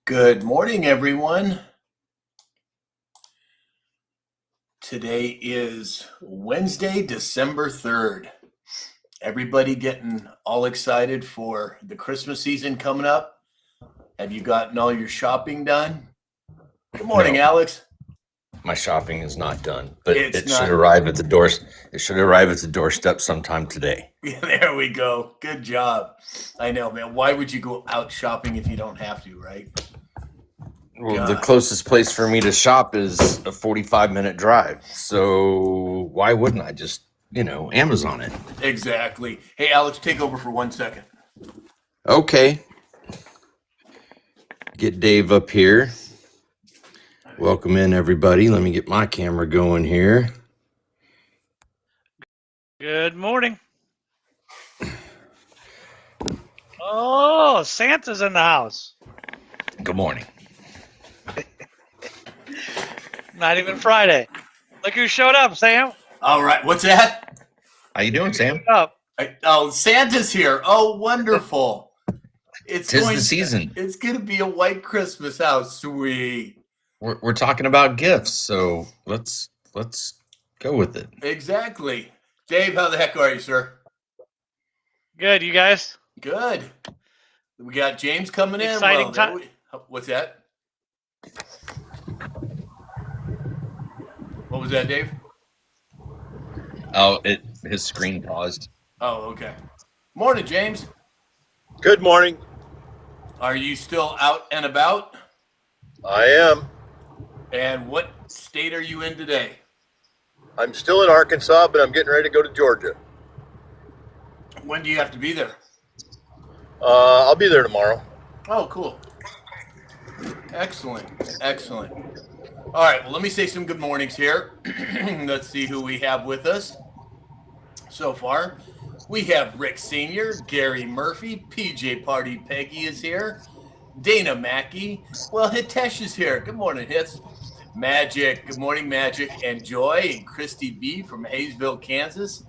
Good morning, everyone. Today is Wednesday, December 3rd. Everybody getting all excited for the Christmas season coming up? Have you gotten all your shopping done? Good morning, No. Alex. My shopping is not done, but It's it not. should arrive at the doors. It should arrive at the doorstep sometime today. Yeah, there we go. Good job. I know, man. Why would you go out shopping if you don't have to, right? Well, the God. closest place for me to shop is a 45-minute drive. So why wouldn't I just, Amazon it? Exactly. Hey, Alex, take over for 1 second. Okay. Get Dave up here. Welcome in, everybody. Let me get my camera going here. Good morning. Oh, Santa's in the house. Good morning. Not even Friday. Look who showed up, Sam. All right. What's that? How you doing, Sam? Showed up. Oh, Santa's here. Oh, wonderful. Tis the season. It's going to be a white Christmas. How sweet. We're talking about gifts, so let's go with it. Exactly. Dave, how the heck are you, sir? Good, you guys? Good. We got James coming in. Exciting time. What's that? What was that, Dave? Oh, his screen paused. Oh, okay. Morning, James. Good morning. Are you still out and about? I am. And what state are you in today? I'm still in Arkansas, but I'm getting ready to go to Georgia. When do you have to be there? I'll be there tomorrow. Oh, cool. Excellent. Excellent. All right. Well, let me say some good mornings here. Let's see who we have with us so far. We have Rick Sr., Gary Murphy, PJ Party Peggy is here, Dana Mackey. Well, Hitesh is here. Good morning, Hits. Magic. Good morning, Magic. And Joy and Christy B from Hayesville, Kansas.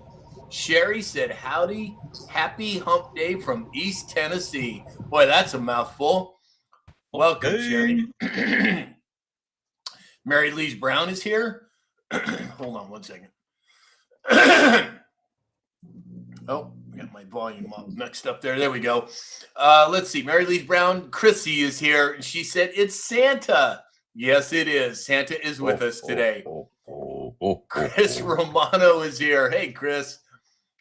Sherry said, howdy, happy hump day from East Tennessee. Boy, that's a mouthful. Welcome, Hey. Sherry. Mary Lee Brown is here. Hold on 1 second. Oh, I got my volume up mixed up there. There we go. Let's see. Mary Lee Brown, Chrissy is here. And she said, it's Santa. Yes, it is. Santa is with us today. Chris Romano is here. Hey, Chris.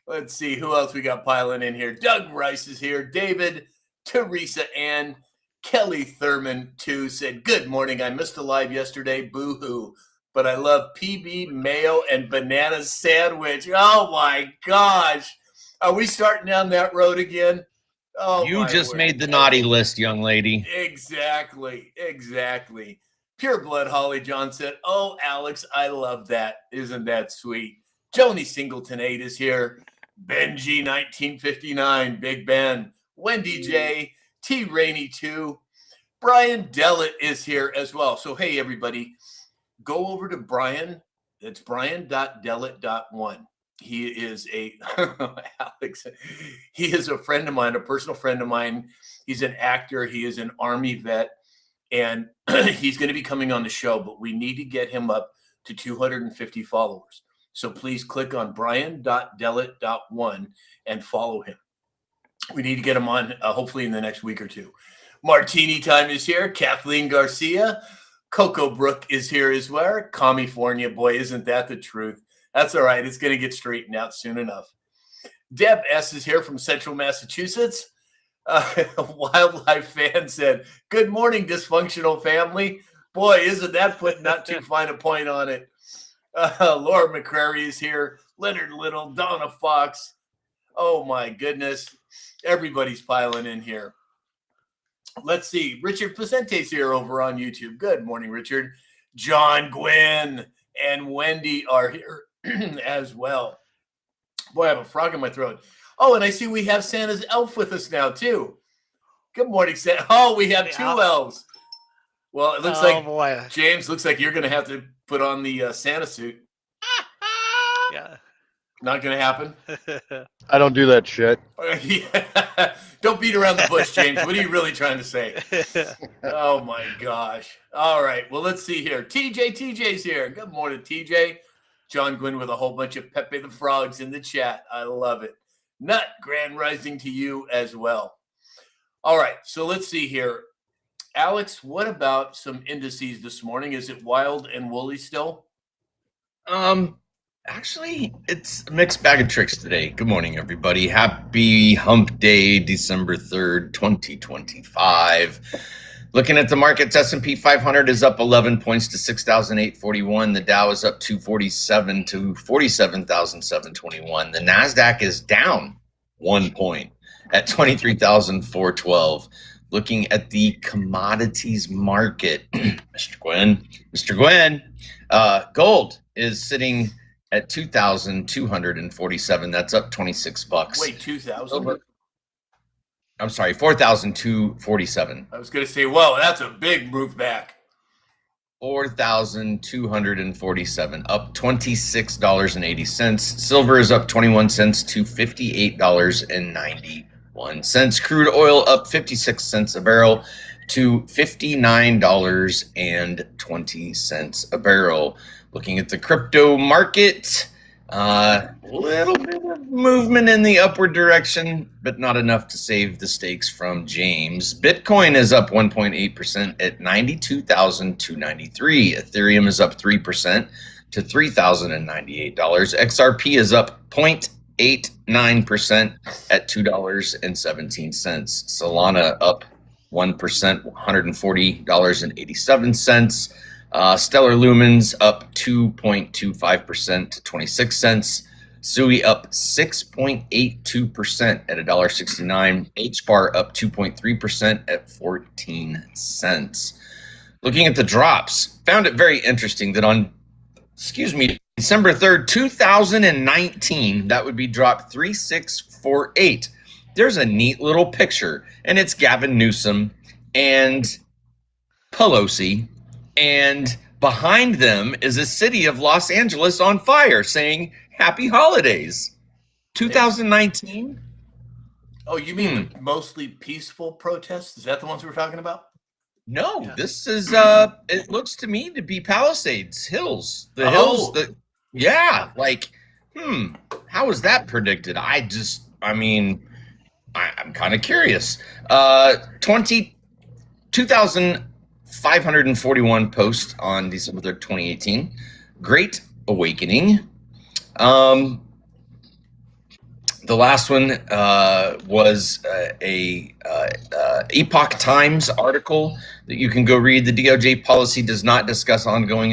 Let's see who else we got piling in here. Doug Rice is here. David, Teresa Ann, Kelly Thurman, too, said, good morning. I missed a live yesterday. Boo-hoo. But I love PB, mayo, and banana sandwich. Oh, my gosh. Are we starting down that road again? Oh, you just made the naughty list, young lady. Exactly. Pure Blood Holly John said, oh, Alex, I love that. Isn't that sweet? Joni Singleton 8 is here. Benji 1959, Big Ben. Wendy J, T Rainey 2. Brian Dellett is here as well. So, hey, everybody, go over to Brian. It's brian.dellett.1. He is Alex, he is a friend of mine, a personal friend of mine. He's an actor. He is an Army vet. And he's going to be coming on the show, but we need to get him up to 250 followers. So please click on brian.dellett.1 and follow him. We need to get him on hopefully in the next week or two. Martini Time is here. Kathleen Garcia. Coco Brook is here as well. California, boy, isn't that the truth? That's all right. It's going to get straightened out soon enough. Deb S. is here from Central Massachusetts. Wildlife fan said, good morning, dysfunctional family. Boy, isn't that putting not too fine a point on it. Laura McCrary is here. Leonard Little, Donna Fox. Oh, my goodness. Everybody's piling in here. Let's see. Richard Placente's here over on YouTube. Good morning, Richard. John Gwynn and Wendy are here as well. Boy, I have a frog in my throat. Oh, and I see we have Santa's elf with us now, too. Good morning, Santa. Oh, we have two elves. Well, it looks boy. James, looks like you're going to have to put on the Santa suit. Yeah. Not going to happen? I don't do that shit. Yeah. Don't beat around the bush, James. What are you really trying to say? Oh, my gosh. All right. Well, let's see here. TJ's here. Good morning, TJ. John Gwynn with a whole bunch of Pepe the Frogs in the chat. I love it. Nut, grand rising to you as well. All right. So let's see here. Alex, what about some indices this morning? Is it wild and woolly still? Actually, it's a mixed bag of tricks today. Good morning, everybody. Happy Hump Day, December 3rd, 2025. Looking at the markets, S&P 500 is up 11 points to 6,841. The Dow is up 247 to 47,721. The NASDAQ is down 1 point at 23,412. Looking at the commodities market, Mr. Gwynn, gold is sitting at 2,247. That's up $26. Wait, 2,000? I'm sorry, 4,247. I was going to say, whoa, that's a big move back. 4,247, up $26.80. Silver is up 21 cents to $58.91. Crude oil up 56 cents a barrel to $59.20 a barrel. Looking at the crypto market, little bit of movement in the upward direction, but not enough to save the stakes from James. Bitcoin is up 1.8% at $92,293. Ethereum is up 3% to $3,098. XRP is up 0.89% at $2.17. Solana up 1%, $140.87. Stellar Lumens up 2.25% to 26 cents. SUI up 6.82% at $1.69. HBAR up 2.3% at 14 cents. Looking at the drops, found it very interesting that on, December 3rd, 2019, that would be drop 3648. There's a neat little picture, and it's Gavin Newsom and Pelosi. And behind them is a city of Los Angeles on fire saying, Happy Holidays. 2019? Oh, you mean the mostly peaceful protests? Is that the ones we're talking about? No, Yeah. This is, it looks to me to be Palisades, hills. The hills, how was that predicted? I'm kind of curious. 2,541 posts on December 3rd, 2018. Great Awakening. The last one was a Epoch Times article that you can go read. The DOJ policy does not discuss ongoing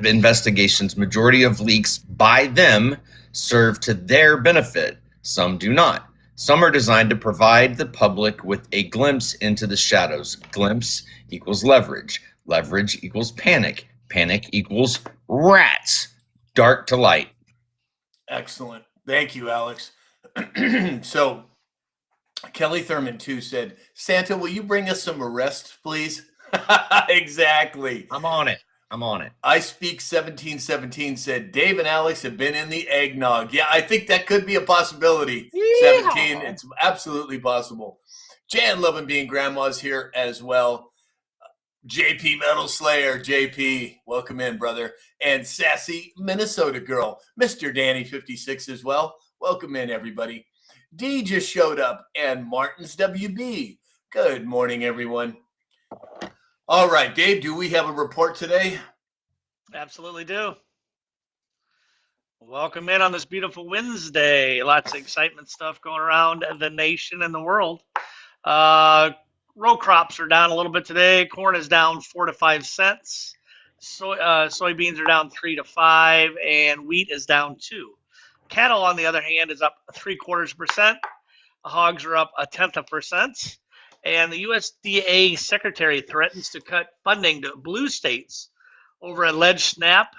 investigations. Majority of leaks by them serve to their benefit. Some do not. Some are designed to provide the public with a glimpse into the shadows. Glimpse equals leverage. Leverage equals panic. Panic equals rats. Dark to light. Excellent. Thank you, Alex. So Kelly Thurman, too, said, Santa, will you bring us some arrests, please? Exactly. I'm on it. I Speak 1717 said, Dave and Alex have been in the eggnog. Yeah, I think that could be a possibility. Yeah. 17, it's absolutely possible. Jan Lovin being grandma's here as well. JP Metal Slayer, JP, welcome in, brother. And Sassy Minnesota Girl, Mr. Danny 56 as well. Welcome in, everybody. D just showed up, and Martin's WB. Good morning, everyone. All right, Dave, do we have a report today? Absolutely do. Welcome in on this beautiful Wednesday. Lots of excitement stuff going around the nation and the world. Row crops are down a little bit today. Corn is down 4 to 5 cents. Soybeans are down 3 to 5, and wheat is down 2. Cattle, on the other hand, is up 0.75%. Hogs are up 0.1%. And the USDA secretary threatens to cut funding to blue states over alleged SNAP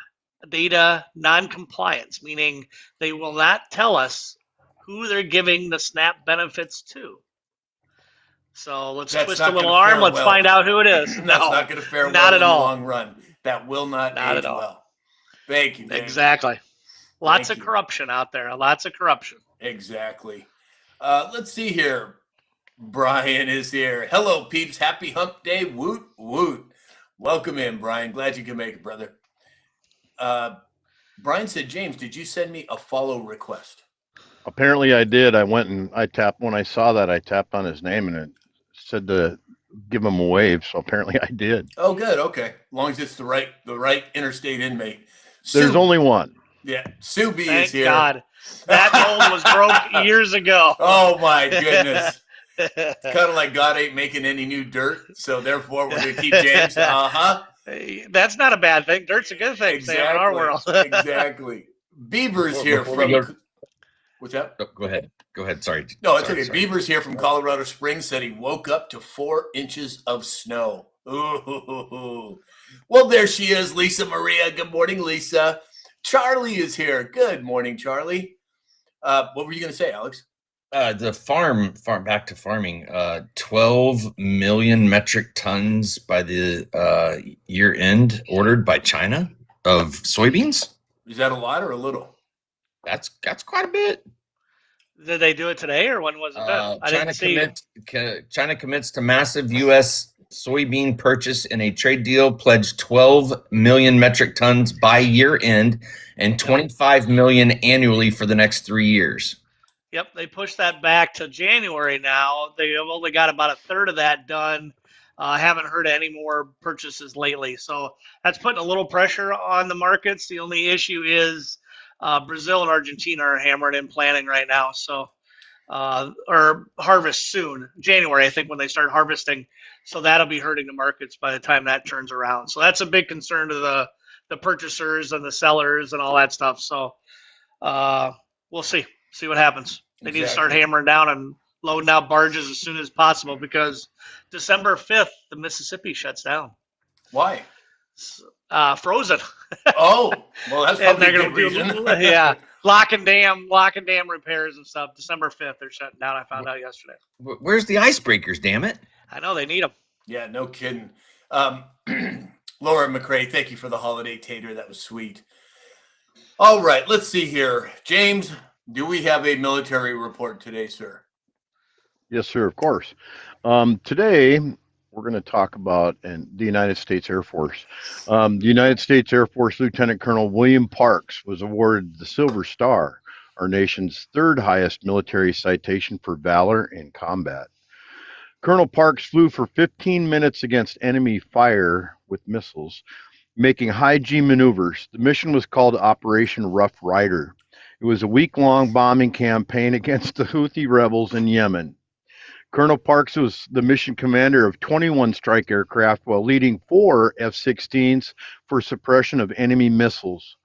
data non-compliance, meaning they will not tell us who they're giving the SNAP benefits to. So let's twist a little arm. Let's find out who it is. That's not going to fare well not in at all. the long run. That will not age at all. well. Thank you, Dave. Exactly. Lots Thank of you. corruption out there. Lots of corruption. Exactly. Let's see here. Brian is here. Hello, peeps. Happy hump day. Woot, woot. Welcome in, Brian. Glad you can make it, brother. Brian said, James, did you send me a follow request? Apparently I did. I went and I tapped when I saw that. I tapped on his name and it said to give him a wave. So apparently I did. Oh, good. Okay. As long as it's the right interstate inmate. There's only one. Yeah. Sue B Thank is here. God. That mold was broke years ago. Oh, my goodness. It's kind of like God ain't making any new dirt. So therefore, we're going to keep James. Uh-huh. That's not a bad thing. Dirt's a good thing, Exactly. Sam, in our world. Exactly. Beaver's here from. What's that? Oh, go ahead. Go ahead. Sorry. No, it's Sorry, okay. sorry. Beaver's here from Colorado Springs said he woke up to 4 inches of snow. Ooh. Well, there she is, Lisa Maria. Good morning, Lisa. Charlie is here. Good morning, Charlie. What were you going to say, Alex? The farm back to farming, 12 million metric tons by the year end ordered by China of soybeans. Is that a lot or a little? That's quite a bit. Did they do it today or when was it done? I didn't see. China commits to massive U.S. soybean purchase in a trade deal, pledged 12 million metric tons by year end and 25 million annually for the next 3 years. Yep, they pushed that back to January now. They have only got about a third of that done. Haven't heard any more purchases lately. So that's putting a little pressure on the markets. The only issue is Brazil and Argentina are hammering in planning right now. So, or harvest soon, January, I think, when they start harvesting. So that'll be hurting the markets by the time that turns around. So that's a big concern to the purchasers and the sellers and all that stuff. So we'll see what happens. They need to start hammering down and loading out barges as soon as possible because December 5th, the Mississippi shuts down. Why? Frozen. Oh, well, that's probably a good reason. Yeah, lock and dam repairs and stuff. December 5th, they're shutting down. I found out yesterday. Where's the icebreakers, damn it? I know they need them. Yeah, no kidding. Laura McCrae, thank you for the holiday tater. That was sweet. All right, let's see here. James, do we have a military report today, sir? Yes, sir. Of course. Today, we're going to talk about the United States Air Force. The United States Air Force Lieutenant Colonel William Parks was awarded the Silver Star, our nation's third highest military citation for valor in combat. Colonel Parks flew for 15 minutes against enemy fire with missiles, making high G maneuvers. The mission was called Operation Rough Rider. It was a week-long bombing campaign against the Houthi rebels in Yemen. Colonel Parks was the mission commander of 21 strike aircraft while leading 4 F-16s for suppression of enemy missiles.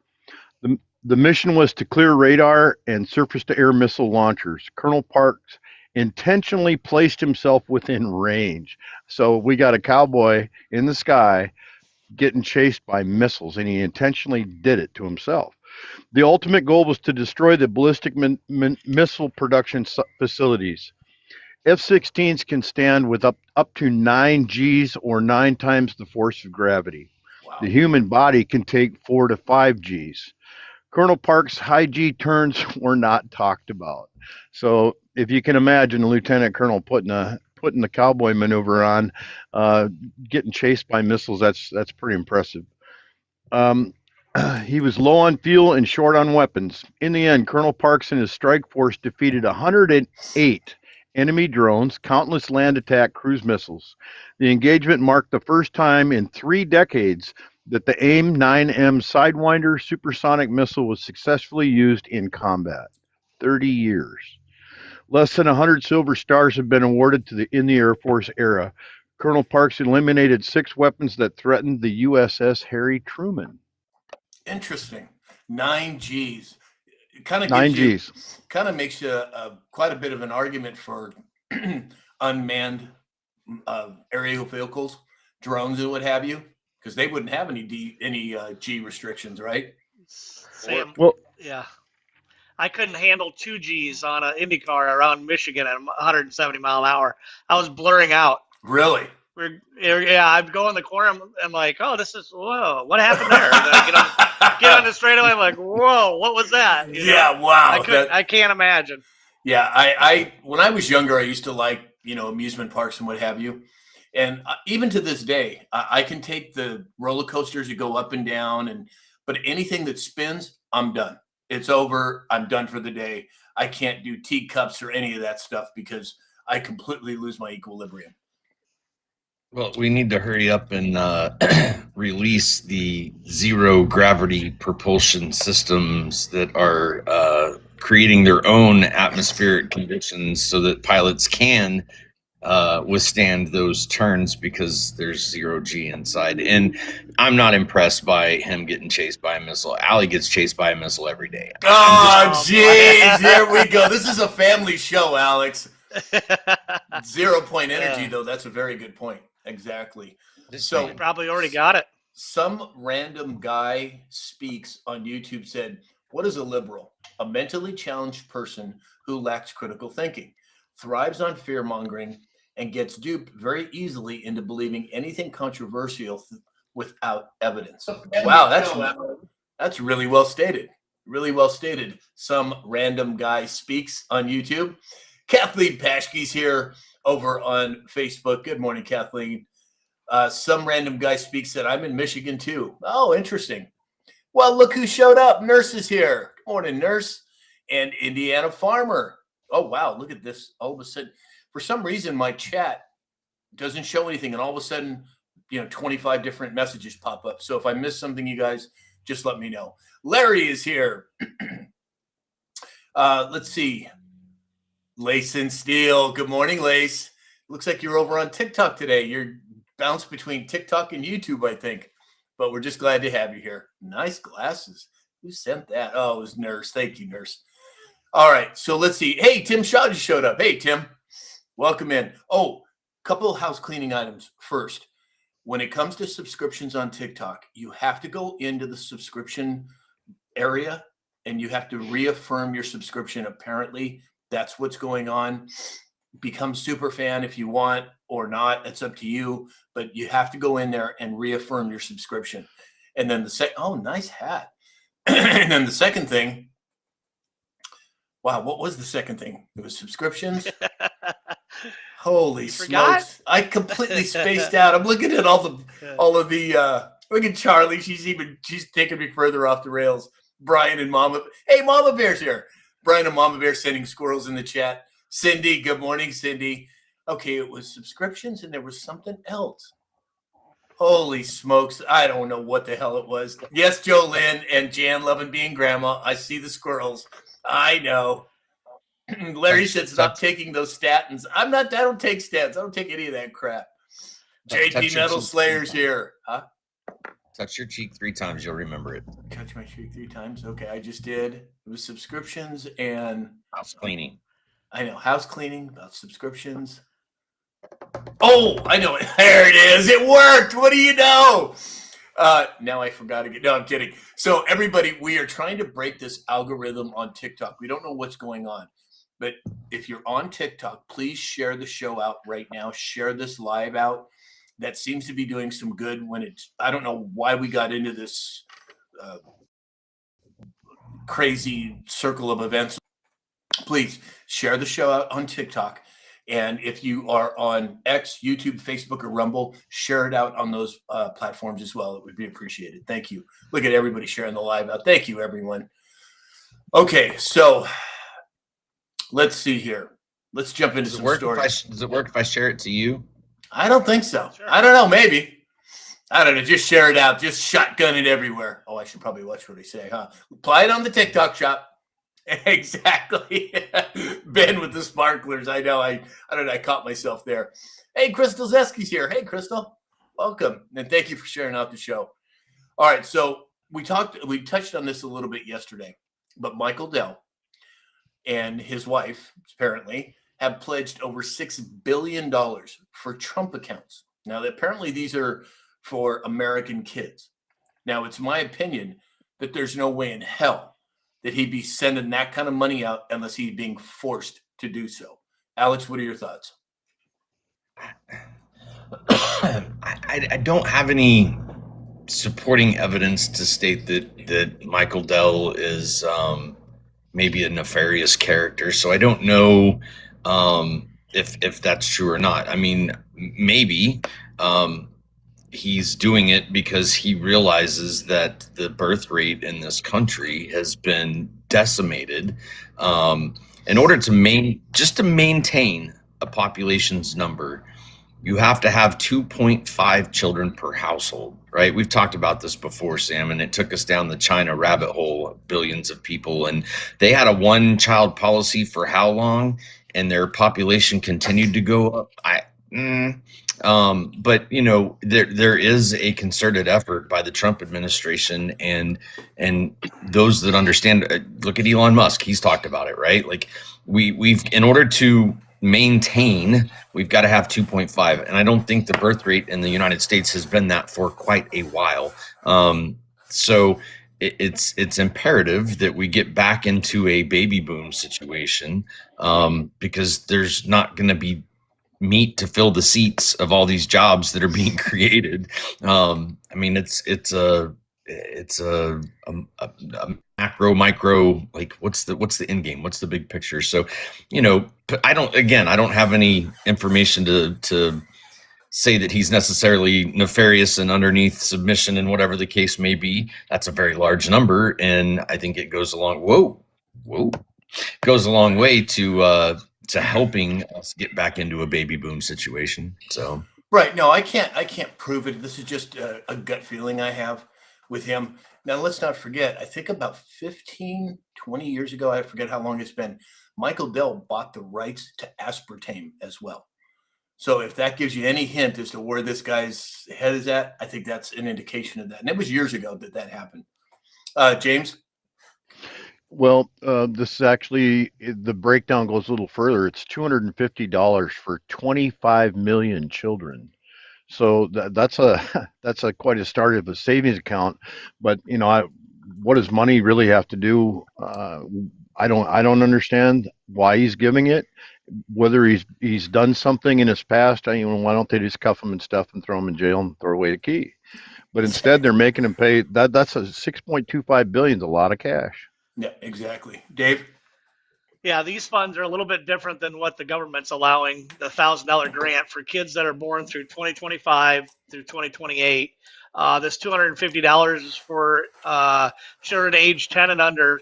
The mission was to clear radar and surface-to-air missile launchers. Colonel Parks intentionally placed himself within range. So we got a cowboy in the sky getting chased by missiles, and he intentionally did it to himself. The ultimate goal was to destroy the ballistic missile production facilities. F-16s can stand with up to 9 Gs or 9 times the force of gravity. Wow. The human body can take 4 to 5 Gs. Colonel Parks' high G turns were not talked about. So if you can imagine a lieutenant colonel putting the cowboy maneuver on, getting chased by missiles, that's pretty impressive. He was low on fuel and short on weapons. In the end, Colonel Parks and his strike force defeated 108 enemy drones, countless land attack cruise missiles. The engagement marked the first time in 3 decades that the AIM-9M Sidewinder supersonic missile was successfully used in combat. 30 years. Less than 100 Silver Stars have been awarded in the Air Force era. Colonel Parks eliminated 6 weapons that threatened the USS Harry Truman. Interesting. 9 Gs. It kind of 9 Gs. Kind of makes you quite a bit of an argument for unmanned aerial vehicles, drones, and what have you, because they wouldn't have any G restrictions, right? Sam, well, yeah. I couldn't handle 2 Gs on an Indy car around Michigan at 170 mile an hour. I was blurring out. Really? I'd go in the corner. I'm like, oh, whoa, what happened there? And then I get on the straightaway. I'm like, whoa, what was that? Yeah, wow. I can't imagine. Yeah, I when I was younger, I used to like, amusement parks and what have you. And even to this day, I can take the roller coasters that go up and down, but anything that spins, I'm done. It's over. I'm done for the day. I can't do teacups or any of that stuff because I completely lose my equilibrium. Well, we need to hurry up and release the zero gravity propulsion systems that are creating their own atmospheric conditions so that pilots can withstand those turns because there's zero G inside. And I'm not impressed by him getting chased by a missile. Allie gets chased by a missile every day. Oh, jeez. There we go. This is a family show, Alex. 0 point energy, though. That's a very good point. Exactly. So you probably already got it. Some random guy speaks on YouTube said, "What is a liberal? A mentally challenged person who lacks critical thinking, thrives on fear mongering, and gets duped very easily into believing anything controversial without evidence." Wow, that's really well stated. Really well stated. Some random guy speaks on YouTube. Kathleen Paschke's here over on Facebook. Good morning, Kathleen. Some random guy speaks that I'm in Michigan too. Oh, interesting. Well, look who showed up. Nurse is here. Good morning, Nurse. And Indiana Farmer. Oh, wow. Look at this. All of a sudden, for some reason, my chat doesn't show anything. And all of a sudden, 25 different messages pop up. So if I miss something, you guys, just let me know. Larry is here. Let's see. Lace and Steel. Good morning, Lace. Looks like you're over on TikTok today. You're bounced between TikTok and YouTube, I think. But we're just glad to have you here. Nice glasses. Who sent that? Oh, it was Nurse. Thank you, Nurse. All right, so let's see. Hey, Tim Shaw just showed up. Hey, Tim. Welcome in. Oh, couple of house cleaning items first. When it comes to subscriptions on TikTok, you have to go into the subscription area and you have to reaffirm your subscription. Apparently, that's what's going on. Become super fan if you want or not. It's up to you. But you have to go in there and reaffirm your subscription. And then oh, nice hat. And then the second thing. Wow, what was the second thing? It was subscriptions. Holy smokes! I completely spaced out. I'm looking at all of the. Look at Charlie. She's taking me further off the rails. Brian and Mama. Hey, Mama Bear's here. Brian and Mama Bear sending squirrels in the chat. Cindy, good morning, Cindy. Okay, it was subscriptions and there was something else. Holy smokes. I don't know what the hell it was. Yes, Jolynn and Jan loving being grandma. I see the squirrels. I know. Larry said stop taking those statins. I don't take statins. I don't take any of that crap. JP Metal Slayer's here. Huh? Touch your cheek 3 times. You'll remember it. Touch my cheek 3 times. Okay, I just did. It was subscriptions and house cleaning. I know. House cleaning, about subscriptions. Oh, I know it. There it is. It worked. What do you know? Now I forgot again. No, I'm kidding. So everybody, we are trying to break this algorithm on TikTok. We don't know what's going on. But if you're on TikTok, please share the show out right now. Share this live out. That seems to be doing some good I don't know why we got into this crazy circle of events. Please share the show out on TikTok. And if you are on X, YouTube, Facebook, or Rumble, share it out on those platforms as well. It would be appreciated. Thank you. Look at everybody sharing the live out. Thank you, everyone. Okay, so let's see here. Let's jump into some stories. Does it work if I share it to you? I don't think so. Sure. I don't know. Maybe. I don't know. Just share it out. Just shotgun it everywhere. Oh, I should probably watch what I say, huh? Apply it on the TikTok shop. Exactly. Ben with the sparklers. I know. I don't know. I caught myself there. Hey, Crystal Zeski's here. Hey, Crystal. Welcome. And thank you for sharing out the show. All right. So we touched on this a little bit yesterday, but Michael Dell and his wife, apparently, have pledged over $6 billion for Trump accounts. Now, apparently these are for American kids. Now, it's my opinion that there's no way in hell that he'd be sending that kind of money out unless he's being forced to do so. Alex, what are your thoughts? I don't have any supporting evidence to state that Michael Dell is maybe a nefarious character. So I don't know if that's true or not. I mean, maybe he's doing it because he realizes that the birth rate in this country has been decimated. In order to just to maintain a population's number, you have to have 2.5 children per household, right? We've talked about this before, Sam, and it took us down the China rabbit hole, billions of people. And they had a one child policy for how long? And their population continued to go up. But you know, there is a concerted effort by the Trump administration and those that understand. Look at Elon Musk; he's talked about it, right? Like we've in order to maintain, we've got to have 2.5, and I don't think the birth rate in the United States has been that for quite a while. So it's imperative that we get back into a baby boom situation, because there's not going to be meat to fill the seats of all these jobs that are being created. I mean, it's a macro micro, like what's the end game, what's the big picture? So, you know, I don't have any information to say that he's necessarily nefarious and underneath submission and whatever the case may be. That's a very large number, and I think it goes along goes a long way to helping us get back into a baby boom situation. So right. No, I can't prove it. This is just a gut feeling I have with him. Now, let's not forget, I think about 15, 20 years ago, I forget how long it's been, Michael Dell bought the rights to aspartame as well. So if that gives you any hint as to where this guy's head is at, I think that's an indication of that. And it was years ago that happened. James? Well, this is actually, the breakdown goes a little further. It's $250 for 25 million children. So that's a quite a start of a savings account. But you know, what does money really have to do? I don't understand why he's giving it. Whether he's done something in his past, why don't they just cuff him and stuff and throw him in jail and throw away the key? But instead, they're making him pay. That's a 6.25 billion, is a lot of cash. Yeah, exactly. Dave? Yeah, these funds are a little bit different than what the government's allowing. The $1,000 grant for kids that are born through 2025 through 2028. This $250 is for children aged 10 and under,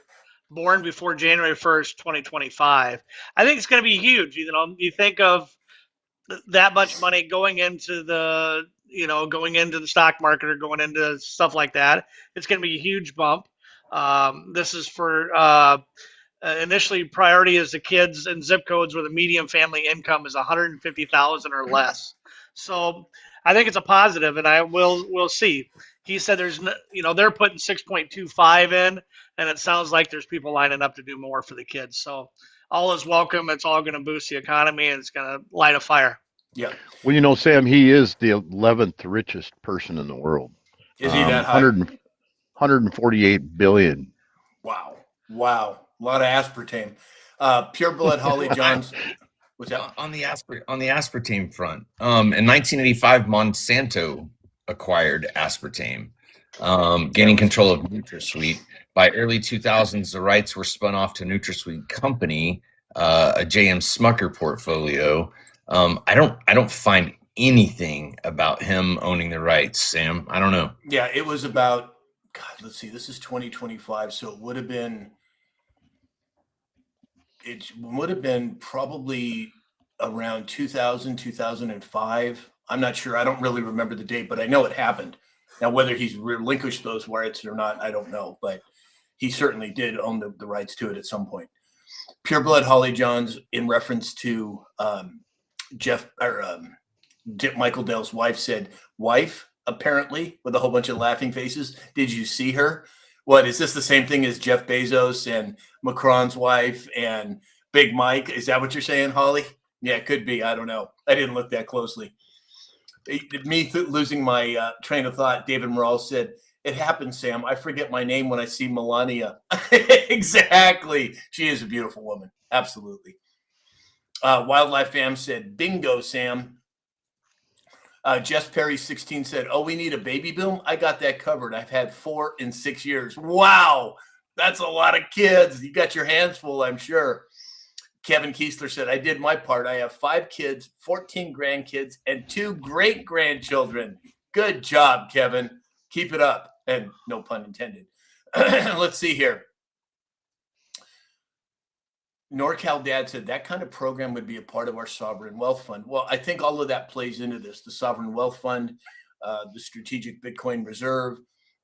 born before January 1st, 2025. I think it's going to be huge. You know, you think of that much money going into the stock market or going into stuff like that. It's going to be a huge bump. This is for initially, priority is the kids in zip codes where the median family income is 150,000 or less. So I think it's a positive, and we'll see. He said they're putting 6.25 in, and it sounds like there's people lining up to do more for the kids. So all is welcome. It's all going to boost the economy, and it's going to light a fire. Yeah. Well, Sam, he is the 11th richest person in the world. Is he that high? 148 billion. Wow. A lot of aspartame. Pure blood Holly Johns. What's that? On the aspartame front, in 1985, Monsanto acquired aspartame, gaining control of NutraSweet. By early 2000s, the rights were spun off to NutraSweet Company, a J.M. Smucker portfolio. I don't find anything about him owning the rights, Sam. I don't know. Yeah, it was about, God, let's see, this is 2025, so it would have been probably around 2000, 2005. I'm not sure. I don't really remember the date, but I know it happened. Now, whether he's relinquished those rights or not, I don't know, but he certainly did own the rights to it at some point. Pure blood Holly Johns, in reference to Michael Dell's wife, said, wife, apparently, with a whole bunch of laughing faces. Did you see her? What, is this the same thing as Jeff Bezos and Macron's wife and Big Mike? Is that what you're saying, Holly? Yeah, it could be. I don't know. I didn't look that closely. Losing my train of thought, David Morales said, it happens, Sam. I forget my name when I see Melania. Exactly. She is a beautiful woman. Absolutely. Wildlife Fam said, bingo, Sam. Jess Perry 16 said, "Oh, we need a baby boom. I got that covered. I've had 4 in 6 years." Wow, that's a lot of kids. You got your hands full, I'm sure. Kevin Kiesler said, "I did my part. I have 5 kids, 14 grandkids, and 2 great grandchildren." Good job, Kevin. Keep it up. And no pun intended. Let's see here. NorCal Dad said that kind of program would be a part of our sovereign wealth fund. Well, I think all of that plays into this. The sovereign wealth fund, the strategic Bitcoin reserve,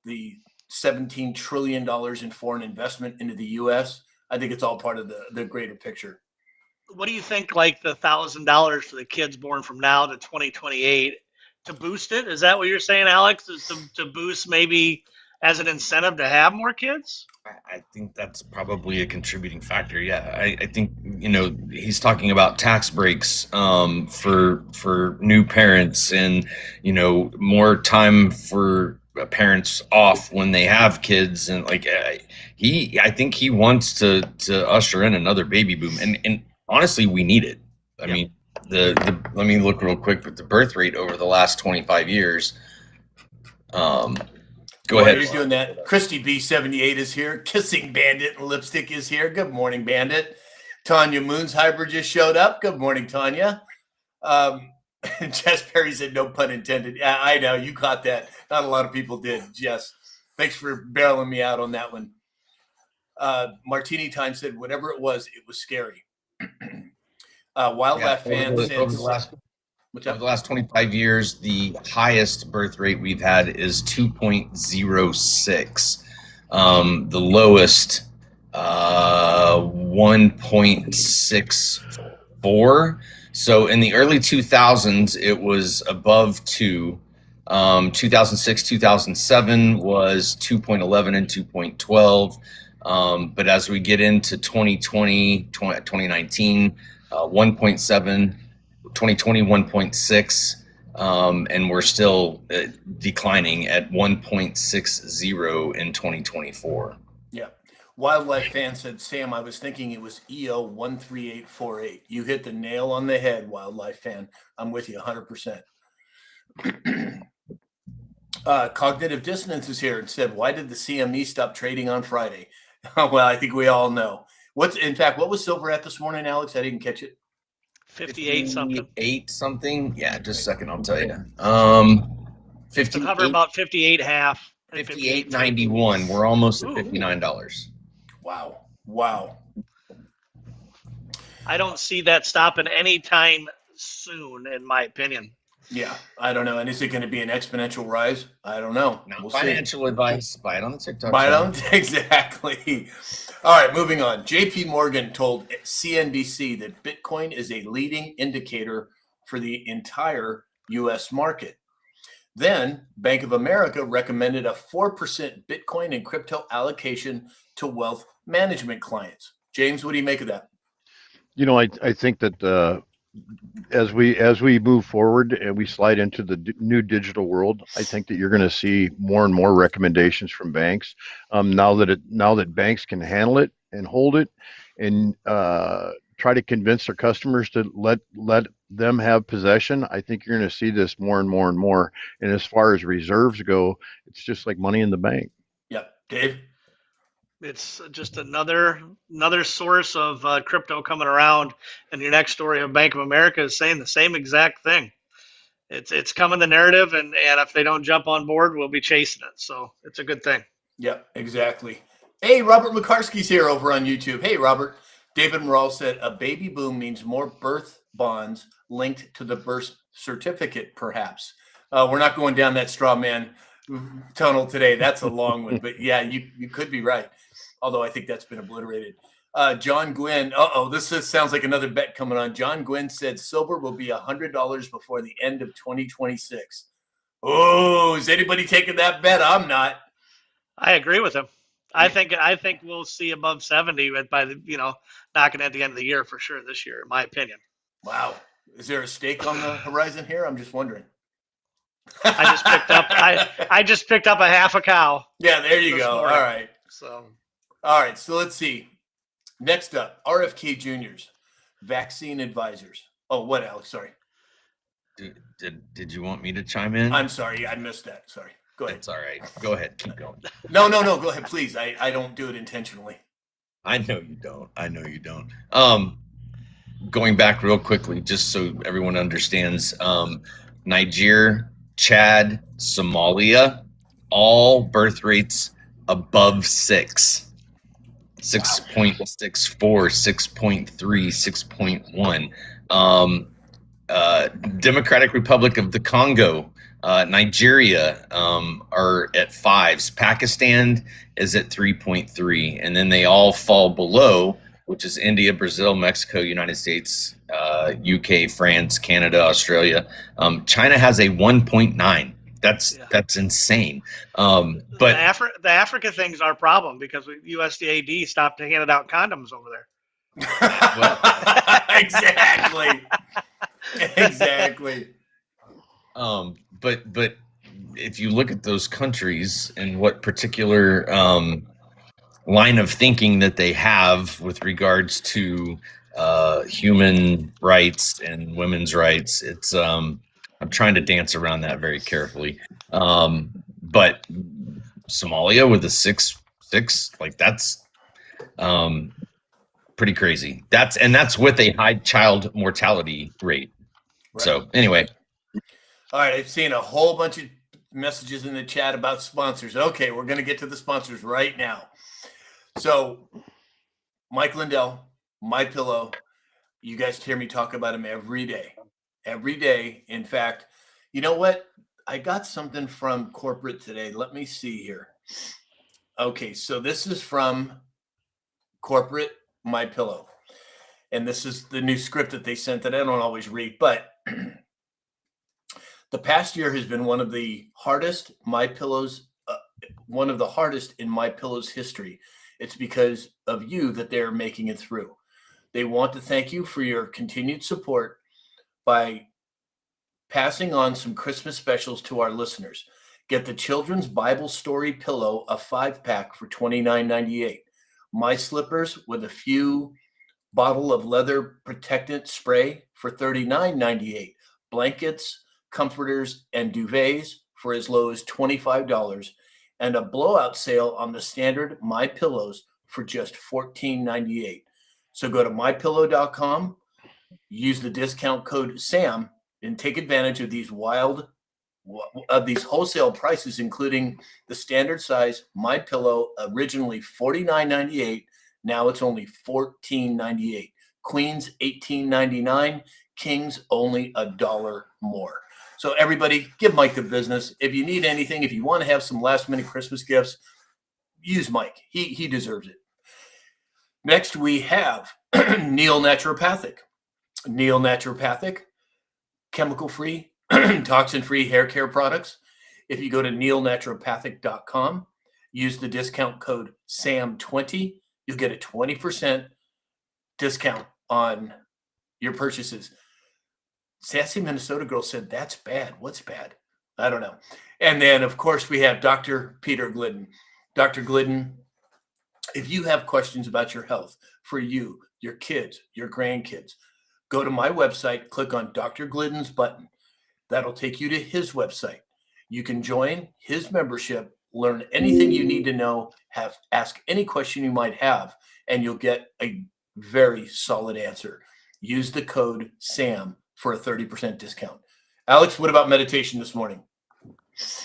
the $17 trillion in foreign investment into the U.S. I think it's all part of the greater picture. What do you think, like the $1,000 for the kids born from now to 2028 to boost it? Is that what you're saying, Alex? Is to boost maybe as an incentive to have more kids? I think that's probably a contributing factor. Yeah, I think he's talking about tax breaks for new parents, and more time for parents off when they have kids, and I think he wants to usher in another baby boom, and honestly, we need it. I mean, the let me look real quick, but the birth rate over the last 25 years. Go ahead. You're doing that. Christy B78 is here. Kissing Bandit and Lipstick is here. Good morning, Bandit. Tanya Moons Hybrid just showed up. Good morning, Tanya. Jess Perry said, no pun intended. Yeah, I know. You caught that. Not a lot of people did, Jess. Thanks for bailing me out on that one. Martini Time said, whatever it was scary. Wildlife fan said, over the last 25 years, the highest birth rate we've had is 2.06. The lowest, 1.64. So in the early 2000s, it was above 2. 2006, 2007 was 2.11 and 2.12. But as we get into 2020, 2019, 1.7. 2020 1.6, and we're still declining at 1.60 in 2024. Yeah. Wildlife fan said, Sam, I was thinking it was EO 13848. You hit the nail on the head, Wildlife fan. I'm with you 100%. Cognitive Dissonance is here and said, why did the CME stop trading on Friday? Well, I think we all know. What was silver at this morning, Alex? I didn't catch it. 58 something. 58 something. Yeah, just a second, I'll tell you. 58. Hover about 58 half. 58.91. We're almost at $59. Wow. I don't see that stopping anytime soon, in my opinion. Yeah, I don't know. And is it going to be an exponential rise? I don't know. We'll financial advice. Buy it on the TikTok. Exactly. All right, moving on. JP Morgan told CNBC that Bitcoin is a leading indicator for the entire U.S. market. Then Bank of America recommended a 4% Bitcoin and crypto allocation to wealth management clients. James, what do you make of that? I think that as we move forward and we slide into the new digital world, I think that you're going to see more and more recommendations from banks. Now that banks can handle it and hold it, and try to convince their customers to let them have possession, I think you're going to see this more and more and more. And as far as reserves go, it's just like money in the bank. Yep, Dave. It's just another source of crypto coming around, and your next story of Bank of America is saying the same exact thing. It's coming the narrative, and if they don't jump on board, we'll be chasing it. So it's a good thing. Yep, exactly. Hey, Robert McCarskey's here over on YouTube. Hey, Robert. David Morrell said a baby boom means more birth bonds linked to the birth certificate, perhaps. We're not going down that straw man tunnel today. That's a long one, but yeah, you could be right. Although I think that's been obliterated. John Gwynn. This sounds like another bet coming on. John Gwynn said silver will be $100 before the end of 2026. Oh, is anybody taking that bet? I'm not. I agree with him. I think we'll see above 70 by the knocking at the end of the year for sure this year, in my opinion. Wow. Is there a stake on the horizon here? I'm just wondering. I just picked up a half a cow. Yeah, there you go. Morning. All right. So let's see. Next up, RFK Juniors, vaccine advisors. Oh, what, Alex? Sorry. Did you want me to chime in? I'm sorry, I missed that. Sorry. Go ahead. That's all right. Go ahead. Keep going. No. Go ahead, please. I don't do it intentionally. I know you don't. I know you don't. Going back real quickly, just so everyone understands, Niger, Chad, Somalia, all birth rates above 6. 6.64, 6.3, 6.1. Democratic Republic of the Congo, Nigeria are at 5s. Pakistan is at 3.3, and then they all fall below, which is India, Brazil, Mexico, United States, UK, France, Canada, Australia. China has a 1.9. That's insane. But the Africa thing's our problem because USDAD stopped handing out condoms over there. Exactly. But if you look at those countries and what particular line of thinking that they have with regards to human rights and women's rights, it's I'm trying to dance around that very carefully. But Somalia with a 6, like that's pretty crazy. That's with a high child mortality rate. Right. So anyway. All right, I've seen a whole bunch of messages in the chat about sponsors. Okay, we're going to get to the sponsors right now. So Mike Lindell, My Pillow, you guys hear me talk about him every day. Every day. In fact, you know what? I got something from corporate today. Let me see here. Okay, so this is from corporate My Pillow. And this is the new script that they sent that I don't always read, but the past year has been one of the hardest in My Pillow's history. It's because of you that they're making it through. They want to thank you for your continued support by passing on some Christmas specials to our listeners. Get the Children's Bible Story Pillow, a 5-pack for $29.98. My Slippers with a few bottle of leather protectant spray for $39.98. Blankets, comforters, and duvets for as low as $25. And a blowout sale on the standard My Pillows for just $14.98. So go to mypillow.com, use the discount code SAM, and take advantage of these wholesale prices, including the standard size My Pillow, originally $49.98. Now it's only $14.98. Queens $18.99. Kings only $1 more. So everybody, give Mike the business. If you need anything, if you want to have some last minute Christmas gifts, use Mike. He deserves it. Next, we have Neil Naturopathic. Neil Naturopathic, chemical-free, toxin-free hair care products. If you go to neilnaturopathic.com, use the discount code SAM20, you'll get a 20% discount on your purchases. Sassy Minnesota Girl said, that's bad. What's bad? I don't know. And then, of course, we have Dr. Peter Glidden. Dr. Glidden, if you have questions about your health for you, your kids, your grandkids, go to my website, click on Dr. Glidden's button. That'll take you to his website. You can join his membership, learn anything you need to know, ask any question you might have, and you'll get a very solid answer. Use the code SAM for a 30% discount. Alex, what about meditation this morning?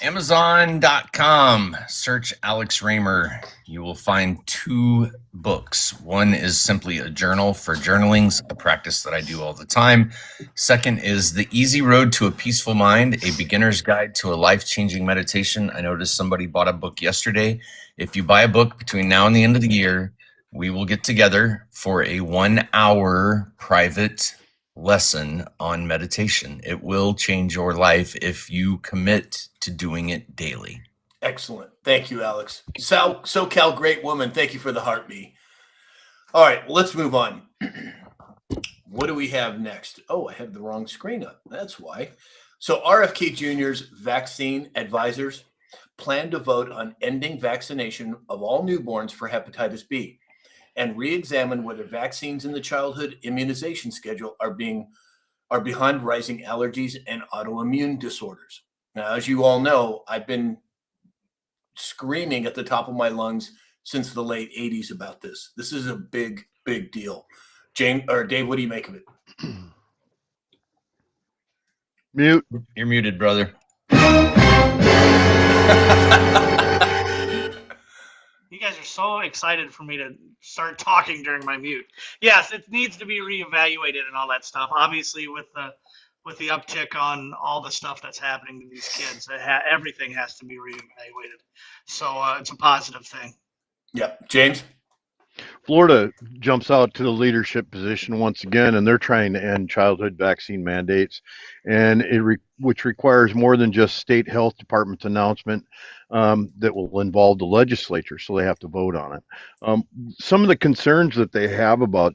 Amazon.com. Search Alex Raymer. You will find 2 books. One is simply a journal for journalings, a practice that I do all the time. Second is The Easy Road to a Peaceful Mind, a beginner's guide to a life-changing meditation. I noticed somebody bought a book yesterday. If you buy a book between now and the end of the year, we will get together for a 1-hour private lesson on meditation. It will change your life if you commit to doing it daily. Excellent. Thank you, Alex. SoCal Great Woman, thank you for the heartbeat. All right, let's move on. What do we have next? Oh, I have the wrong screen up. That's why. So RFK Jr.'s vaccine advisors plan to vote on ending vaccination of all newborns for hepatitis B and re-examine whether vaccines in the childhood immunization schedule are being are behind rising allergies and autoimmune disorders. Now, as you all know, I've been screaming at the top of my lungs since the late 80s about this. This is a big, big deal. James or Dave, what do you make of it? Mute. You're muted, brother. You guys are so excited for me to start talking during my mute. Yes, it needs to be reevaluated and all that stuff. Obviously, with the uptick on all the stuff that's happening to these kids, everything has to be reevaluated. So it's a positive thing. Yep. James? Florida jumps out to the leadership position once again, and they're trying to end childhood vaccine mandates, and which requires more than just state health department's announcement that will involve the legislature, so they have to vote on it. Some of the concerns that they have about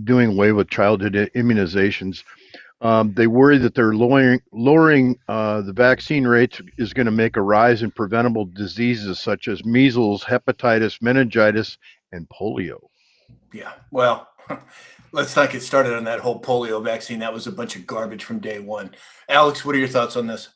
doing away with childhood immunizations, they worry that they're lowering the vaccine rates is going to make a rise in preventable diseases such as measles, hepatitis, meningitis, and polio. Yeah, well, let's not get started on that whole polio vaccine. That was a bunch of garbage from day one. Alex, what are your thoughts on this?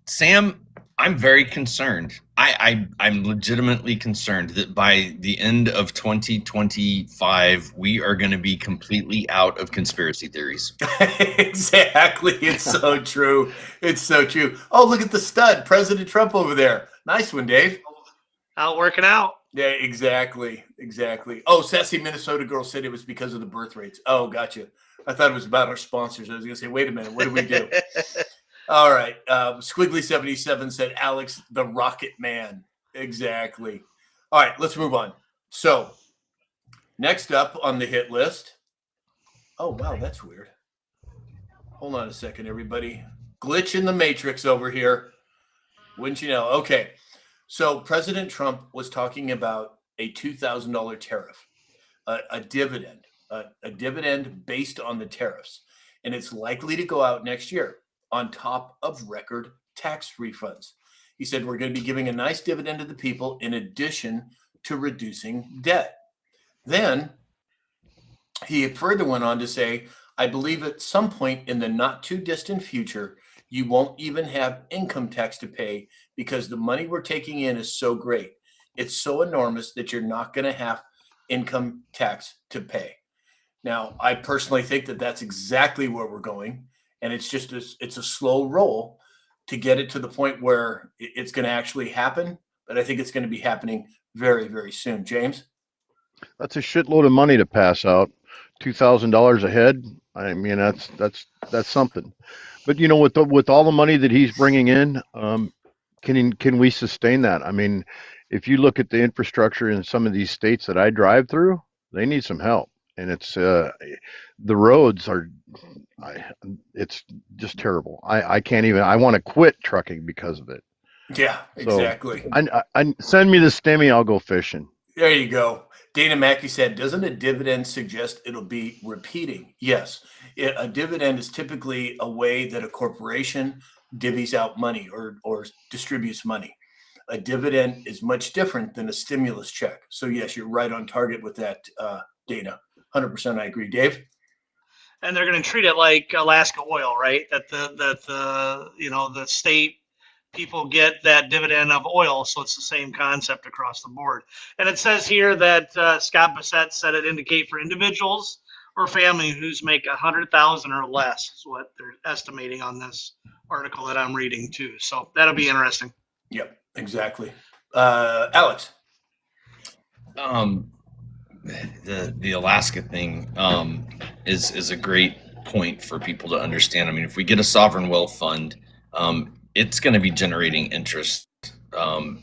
Sam, I'm very concerned. I'm legitimately concerned that by the end of 2025, we are going to be completely out of conspiracy theories. Exactly. It's so true. It's so true. Oh, look at the stud, President Trump over there. Nice one, Dave. Out working out. Yeah, exactly. Exactly. Oh, sassy Minnesota girl said it was because of the birth rates. Oh, gotcha. I thought it was about our sponsors. I was going to say, wait a minute, what did we do? All right. Squiggly77 said Alex, the Rocket Man. Exactly. All right, let's move on. So next up on the hit list. Oh, wow, that's weird. Hold on a second, everybody. Glitch in the matrix over here. Wouldn't you know? Okay. So President Trump was talking about a $2,000 tariff, a dividend, a dividend based on the tariffs. And it's likely to go out next year on top of record tax refunds. He said, we're going to be giving a nice dividend to the people in addition to reducing debt. Then he further went on to say, I believe at some point in the not too distant future, you won't even have income tax to pay because the money we're taking in is so great. It's so enormous that you're not going to have income tax to pay. Now, I personally think that that's exactly where we're going. And it's just it's a slow roll to get it to the point where it's going to actually happen. But I think it's going to be happening very, very soon. James? That's a shitload of money to pass out. $2,000 a head. I mean, that's something. But you know, with all the money that he's bringing in, can we sustain that? I mean, if you look at the infrastructure in some of these states that I drive through, they need some help. And it's the roads are, it's just terrible. I can't even. I want to quit trucking because of it. Yeah, exactly. So I send me the stimmy. I'll go fishing. There you go. Dana Mackey said, doesn't a dividend suggest it'll be repeating? Yes. A dividend is typically a way that a corporation divvies out money or distributes money. A dividend is much different than a stimulus check. So yes, you're right on target with that, Dana. 100% I agree. Dave? And they're going to treat it like Alaska oil, right? That the state people get that dividend of oil, so it's the same concept across the board. And it says here that Scott Bassett said it indicate for individuals or families whose make $100,000 or less is what they're estimating on this article that I'm reading too. So that'll be interesting. Yep, exactly. Alex? The Alaska thing is a great point for people to understand. I mean, if we get a sovereign wealth fund, it's going to be generating interest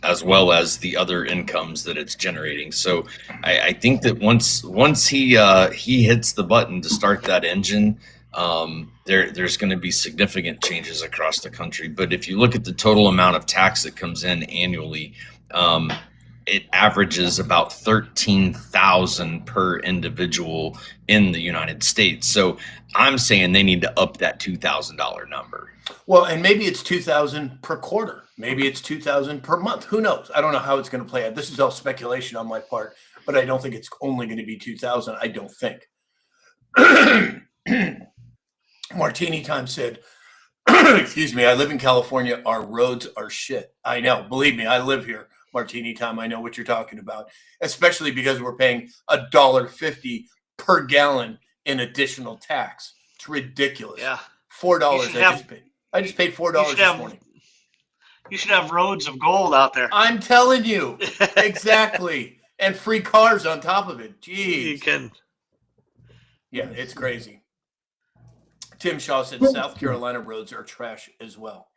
as well as the other incomes that it's generating. So I think that once he hits the button to start that engine, there's going to be significant changes across the country. But if you look at the total amount of tax that comes in annually, it averages about $13,000 per individual in the United States. So I'm saying they need to up that $2,000 number. Well, and maybe it's $2,000 per quarter. Maybe it's $2,000 per month. Who knows? I don't know how it's going to play out. This is all speculation on my part. but I don't think it's only going to be 2,000. I don't think. Martini Time said, excuse me, I live in California. Our roads are shit. I know. Believe me, I live here. Martini Time. I know what you're talking about, especially because we're paying $1.50 per gallon in additional tax. It's ridiculous. Yeah. $4 I just paid $4 this morning. You should have roads of gold out there. I'm telling you. Exactly. And free cars on top of it. Jeez. You can. Yeah, it's crazy. Tim Shaw said South Carolina roads are trash as well.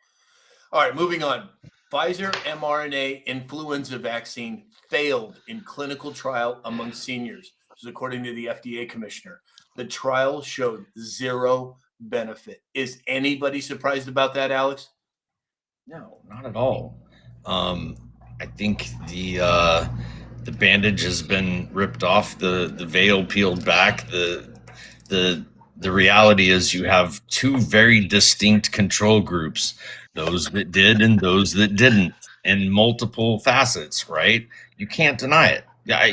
All right, moving on. Pfizer mRNA influenza vaccine failed in clinical trial among seniors. This is according to the FDA commissioner. The trial showed zero benefit. Is anybody surprised about that, Alex? No, not at all. I think the bandage has been ripped off, the veil peeled back. The reality is you have two very distinct control groups, those that did and those that didn't, in multiple facets, right? You can't deny it.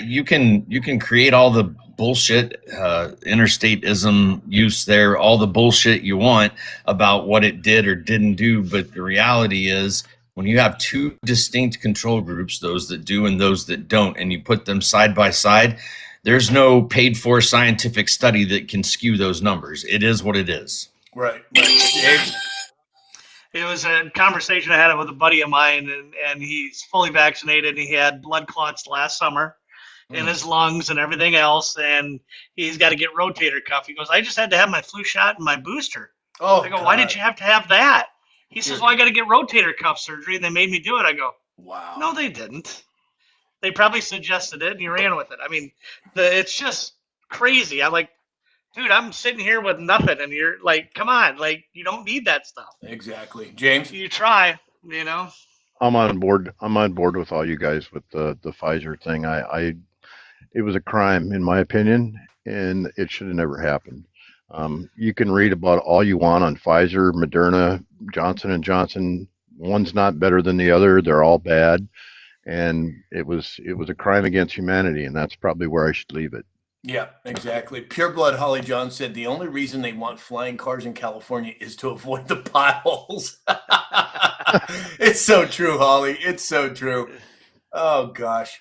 You can create all the bullshit, interstateism use there, all the bullshit you want about what it did or didn't do. But the reality is when you have two distinct control groups, those that do and those that don't, and you put them side by side, there's no paid for scientific study that can skew those numbers. It is what it is. Right. It was a conversation I had with a buddy of mine, and he's fully vaccinated. And he had blood clots last summer in his lungs and everything else, and he's got to get rotator cuff. He goes, I just had to have my flu shot and my booster. Oh, I go, why did you have to have that? He says, well, I got to get rotator cuff surgery, and they made me do it. I go, wow. No, they didn't. They probably suggested it, and you ran with it. I mean, it's just crazy. I'm like, dude, I'm sitting here with nothing, and you're like, come on, like, you don't need that stuff. Exactly. James? You try, you know? I'm on board. I'm on board with all you guys with the Pfizer thing. It was a crime, in my opinion, and it should have never happened. You can read about all you want on Pfizer, Moderna, Johnson & Johnson. One's not better than the other. They're all bad. And it was a crime against humanity, and that's probably where I should leave it. Yeah, exactly. Pure Blood Holly John said the only reason they want flying cars in California is to avoid the potholes. It's so true, Holly. It's so true. Oh, gosh.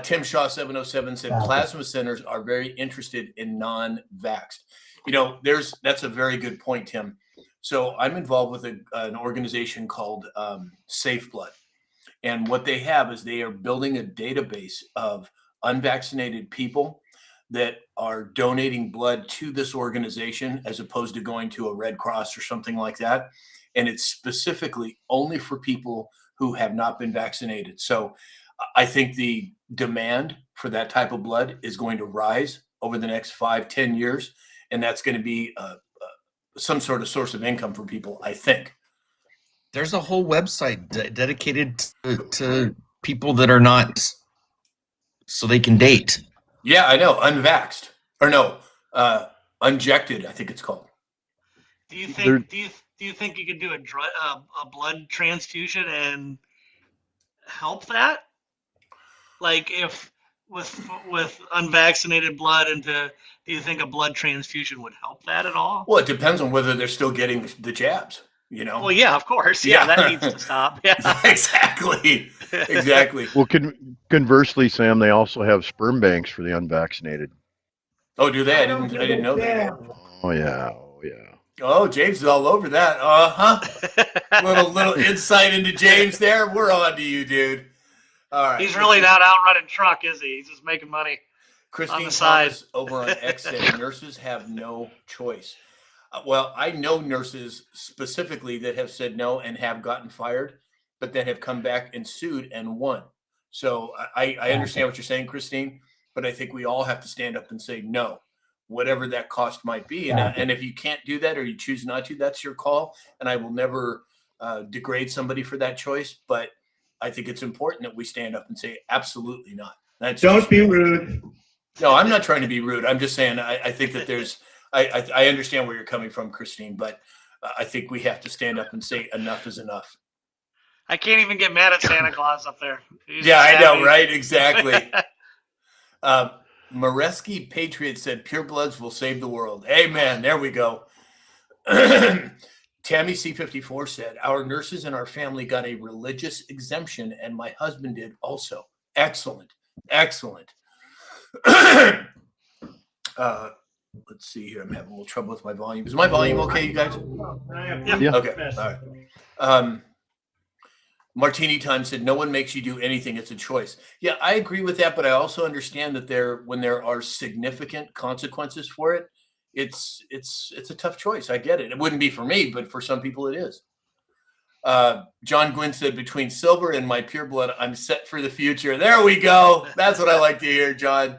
Tim Shaw 707 said plasma centers are very interested in non-vaxxed. You know, that's a very good point, Tim. So I'm involved with an organization called Safe Blood. And what they have is they are building a database of unvaccinated people that are donating blood to this organization as opposed to going to a Red Cross or something like that. And it's specifically only for people who have not been vaccinated. So I think the demand for that type of blood is going to rise over the next 5-10 years. And that's going to be some sort of source of income for people, I think. There's a whole website dedicated to people that are not, so they can date. Yeah, I know. Unvaxxed. Or no, unjected, I think it's called. Do you think you could do a blood transfusion and help that? Like if with unvaccinated blood do you think a blood transfusion would help that at all? Well, it depends on whether they're still getting the jabs, you know? Well, yeah, of course. Yeah, that needs to stop. Yeah. Exactly. Exactly. Well, conversely, Sam, they also have sperm banks for the unvaccinated. Oh, do they? I didn't know that. Oh yeah. Oh yeah. Oh, James is all over that. Little insight into James there. We're on to you, dude. All right. He's really not out running truck, is he? He's just making money. Christine on the side. Thomas over on X said nurses have no choice. Well, I know nurses specifically that have said no and have gotten fired, but then have come back and sued and won. So I understand what you're saying, Christine, but I think we all have to stand up and say no, whatever that cost might be. And if you can't do that or you choose not to, that's your call. And I will never degrade somebody for that choice. But I think it's important that we stand up and say absolutely not. Don't be rude. No, I'm not trying to be rude. I'm just saying I think that I understand where you're coming from, Christine, but I think we have to stand up and say enough is enough. I can't even get mad at Santa Claus up there. Yeah, I know, right? Exactly. Mareski Patriot said, "Purebloods will save the world." Amen. There we go. Tammy C54 said, "Our nurses in our family got a religious exemption, and my husband did also." Excellent. Excellent. Let's see here. I'm having a little trouble with my volume. Is my volume okay, you guys? Yeah. Okay. All right. Martini Time said, "No one makes you do anything. It's a choice." Yeah, I agree with that, but I also understand that when there are significant consequences for it, it's a tough choice. I get it. It wouldn't be for me, but for some people it is. John Gwynn said, "Between silver and my pure blood, I'm set for the future." There we go. That's what I like to hear, John.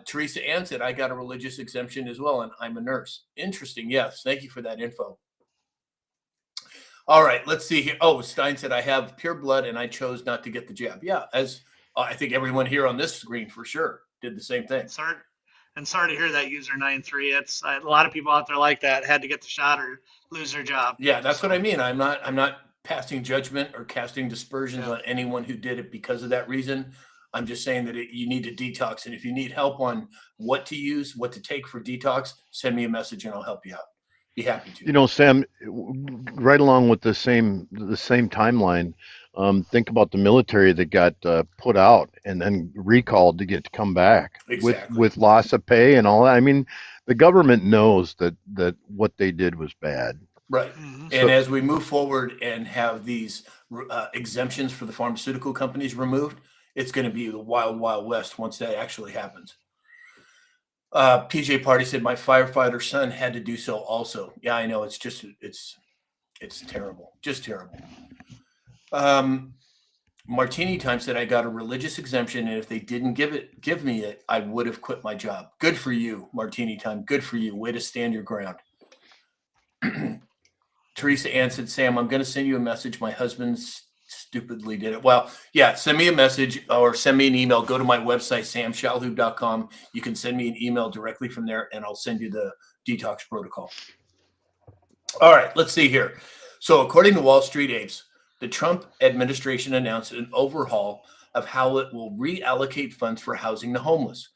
Teresa Ann said, "I got a religious exemption as well, and I'm a nurse." Interesting. Yes. Thank you for that info. All right, let's see here. Oh, Stein said, "I have pure blood and I chose not to get the jab." Yeah, as I think everyone here on this screen for sure did the same thing. Sorry to hear that, user 93. It's a lot of people out there like that had to get the shot or lose their job. Yeah, that's what I mean. I'm not passing judgment or casting dispersions on anyone who did it because of that reason. I'm just saying that you need to detox, and if you need help on what to use, what to take for detox, send me a message and I'll help you out. Be happy to. You know, Sam, right along with the same timeline, think about the military that got put out and then recalled to get to come back with loss of pay and all that. I mean, the government knows that what they did was bad. Right. Mm-hmm. And as we move forward and have these exemptions for the pharmaceutical companies removed, it's going to be the wild, wild west once that actually happens. PJ Party said, "My firefighter son had to do so also." Yeah, I know. It's just, it's terrible. Just terrible. Martini Time said, "I got a religious exemption, and if they didn't give me it, I would have quit my job." Good for you, Martini Time. Good for you. Way to stand your ground. Teresa Ann said, "Sam, I'm going to send you a message. My husband stupidly did it." Well, yeah, send me a message or send me an email. Go to my website, samshalhoub.com. You can send me an email directly from there, and I'll send you the detox protocol. All right, let's see here. So according to Wall Street Apes, the Trump administration announced an overhaul of how it will reallocate funds for housing the homeless.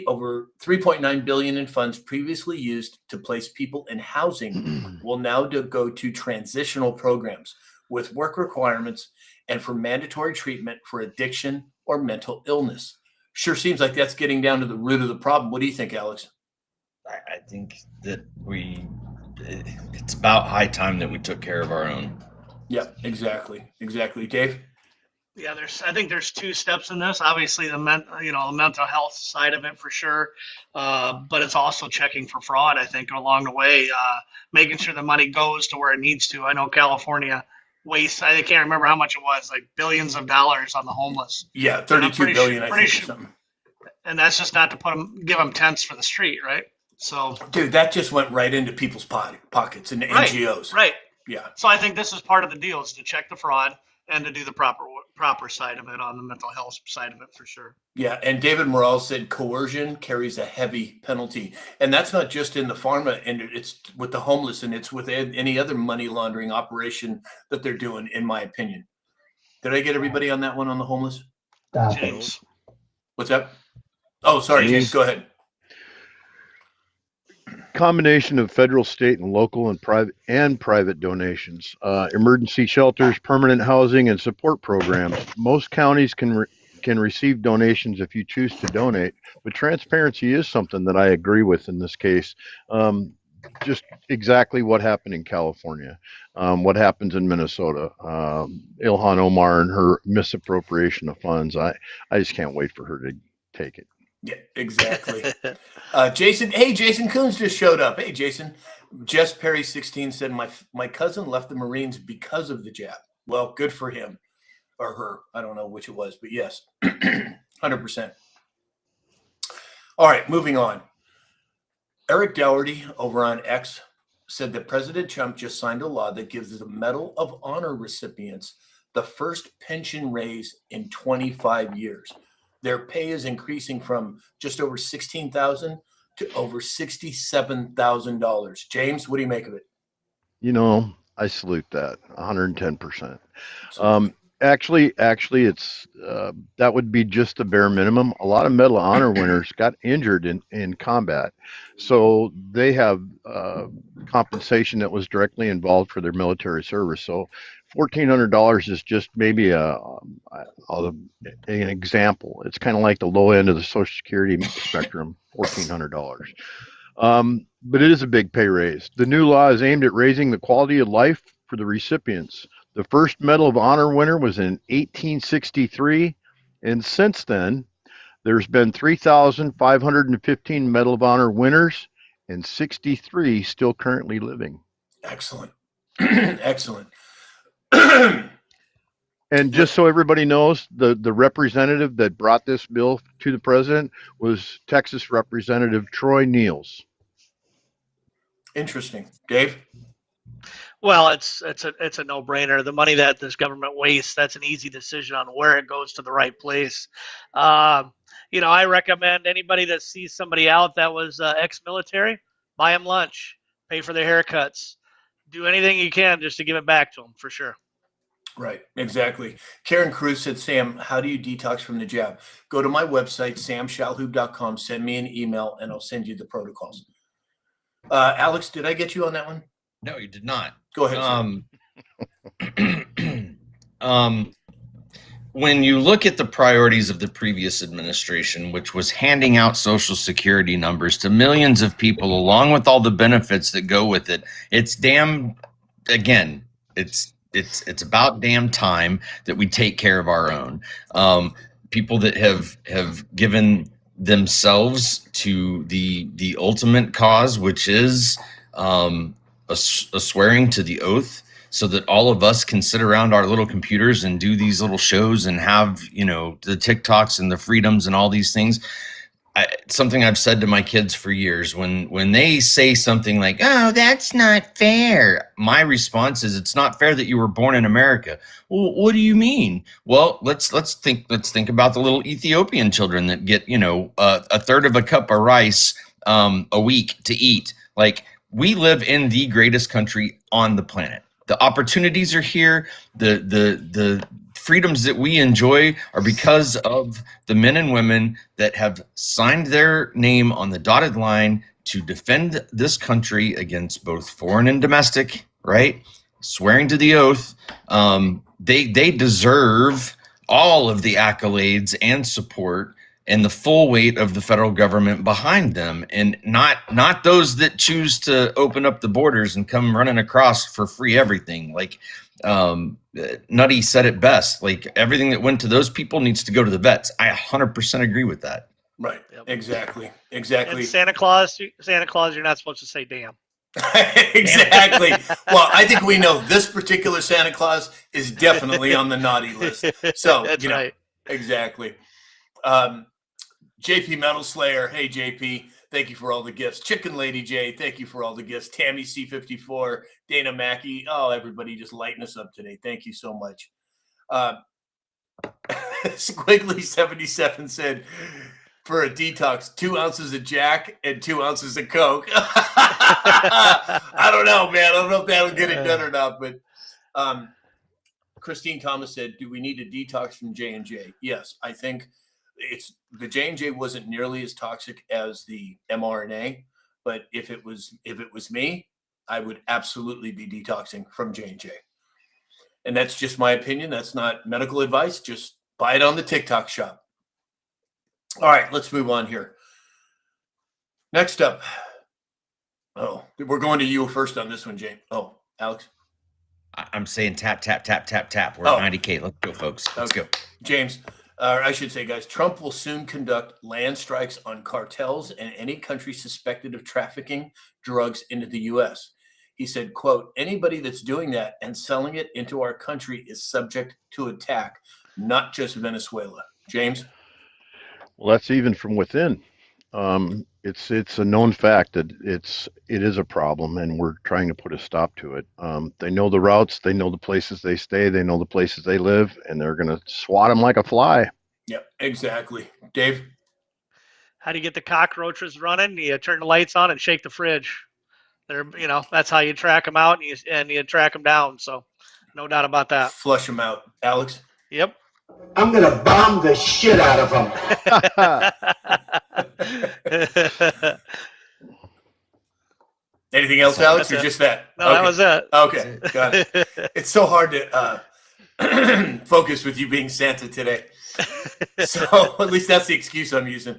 Over $3.9 billion in funds previously used to place people in housing will now go to transitional programs with work requirements and for mandatory treatment for addiction or mental illness. Sure seems like that's getting down to the root of the problem. What do you think, Alex? I think that it's about high time that we took care of our own. Yeah, exactly. Dave? Yeah, I think there's two steps in this. Obviously, the mental health side of it for sure, but it's also checking for fraud. I think along the way, making sure the money goes to where it needs to. I know California wastes. I can't remember how much it was, like billions of dollars on the homeless. Yeah, 32 billion. I think something. And that's just not to give them tents for the street, right? So, dude, that just went right into people's pockets and the NGOs. Right. Yeah. So I think this is part of the deal, is to check the fraud and to do the proper side of it on the mental health side of it for sure. Yeah, and David Morrell said coercion carries a heavy penalty, and that's not just in the pharma, and it's with the homeless, and it's with any other money laundering operation that they're doing, in my opinion. Did I get everybody on that one on the homeless? James, what's that? Oh, sorry, James, go ahead. Combination of federal, state, and local and private donations, emergency shelters, permanent housing, and support programs. Most counties can receive donations if you choose to donate, but transparency is something that I agree with in this case. Just exactly what happened in California, what happens in Minnesota, Ilhan Omar and her misappropriation of funds. I just can't wait for her to take it. Yeah, exactly. Jason Coons just showed up. Hey, Jason. Jess Perry 16 said, my cousin left the Marines because of the jab. Well, good for him or her. I don't know which it was, but yes, 100%. All right, moving on. Eric Dougherty over on X said that President Trump just signed a law that gives the Medal of Honor recipients the first pension raise in 25 years. Their pay is increasing from just over $16,000 to over $67,000. James, what do you make of it? You know, I salute that 110%. Actually, it's that would be just the bare minimum. A lot of Medal of Honor winners got injured in combat, so they have compensation that was directly involved for their military service. So, $1,400 is just maybe an example. It's kind of like the low end of the Social Security spectrum, $1,400. But it is a big pay raise. The new law is aimed at raising the quality of life for the recipients. The first Medal of Honor winner was in 1863, and since then, there's been 3,515 Medal of Honor winners and 63 still currently living. Excellent. Excellent. And just so everybody knows, the representative that brought this bill to the president was Texas Representative Troy Niels. Interesting. Dave? Well, it's a no-brainer. The money that this government wastes, that's an easy decision on where it goes to the right place. I recommend anybody that sees somebody out that was ex-military, buy them lunch, pay for their haircuts, do anything you can just to give it back to them, for sure. Right, exactly. Karen Cruz said, Sam, how do you detox from the jab? Go to my website, samshalhoub.com, send me an email, and I'll send you the protocols. Alex, did I get you on that one? No, you did not. Go ahead. When you look at the priorities of the previous administration, which was handing out Social Security numbers to millions of people, along with all the benefits that go with it, it's about damn time that we take care of our own. People that have given themselves to the ultimate cause, which is a swearing to the oath, so that all of us can sit around our little computers and do these little shows and have, the TikToks and the freedoms and all these things. Something I've said to my kids for years, when they say something like, "Oh, that's not fair," my response is, "It's not fair that you were born in America." Well, what do you mean? Well, let's think about the little Ethiopian children that get, a third of a cup of rice a week to eat. Like, we live in the greatest country on the planet. The opportunities are here. The freedoms that we enjoy are because of the men and women that have signed their name on the dotted line to defend this country against both foreign and domestic, right? Swearing to the oath. They deserve all of the accolades and support and the full weight of the federal government behind them, and not those that choose to open up the borders and come running across for free everything. Like, Nutty said it best, like, everything that went to those people needs to go to the vets. I 100% agree with that. Right. Yep. Exactly. And Santa Claus, you're not supposed to say damn. Exactly. Well, I think we know this particular Santa Claus is definitely on the naughty list. So That's right. Exactly. JP Metal Slayer, hey JP, thank you for all the gifts. Chicken Lady J, thank you for all the gifts. Tammy C54, Dana Mackey, everybody just lighting us up today. Thank you so much. Squiggly77 said, for a detox, 2 ounces of Jack and 2 ounces of Coke. I don't know, man. I don't know if that'll get it done or not. But Christine Thomas said, do we need a detox from J&J? Yes, I think the J&J wasn't nearly as toxic as the mRNA, but if it was me, I would absolutely be detoxing from J&J. And that's just my opinion. That's not medical advice. Just buy it on the TikTok shop. All right, let's move on here. Next up. Oh, we're going to you first on this one, James. Oh, Alex. I'm saying tap, tap, tap, tap, tap. We're at 90K. Let's go, folks. Let's go. James, I should say, guys, Trump will soon conduct land strikes on cartels and any country suspected of trafficking drugs into the U.S. He said, quote, anybody that's doing that and selling it into our country is subject to attack, not just Venezuela. James? Well, that's even from within. It's a known fact that it is a problem, and we're trying to put a stop to it. They know the routes, they know the places they stay, they know the places they live, and they're going to swat them like a fly. Yep, exactly. Dave? How do you get the cockroaches running? You turn the lights on and shake the fridge. That's how you track them out and you track them down. So no doubt about that. Flush them out. Alex? Yep. I'm going to bomb the shit out of them. Anything else, So Alex, that's or it. just that? No, that was it. Okay, got it. It's so hard to focus with you being Santa today. So at least that's the excuse I'm using.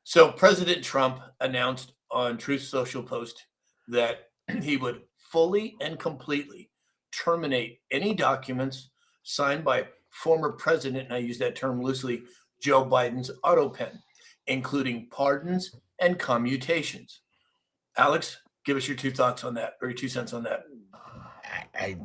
So President Trump announced on Truth Social post that he would fully and completely terminate any documents signed by former president, and I use that term loosely, Joe Biden's auto pen, including pardons and commutations. Alex, give us your 2 thoughts on that, or your 2 cents on that. I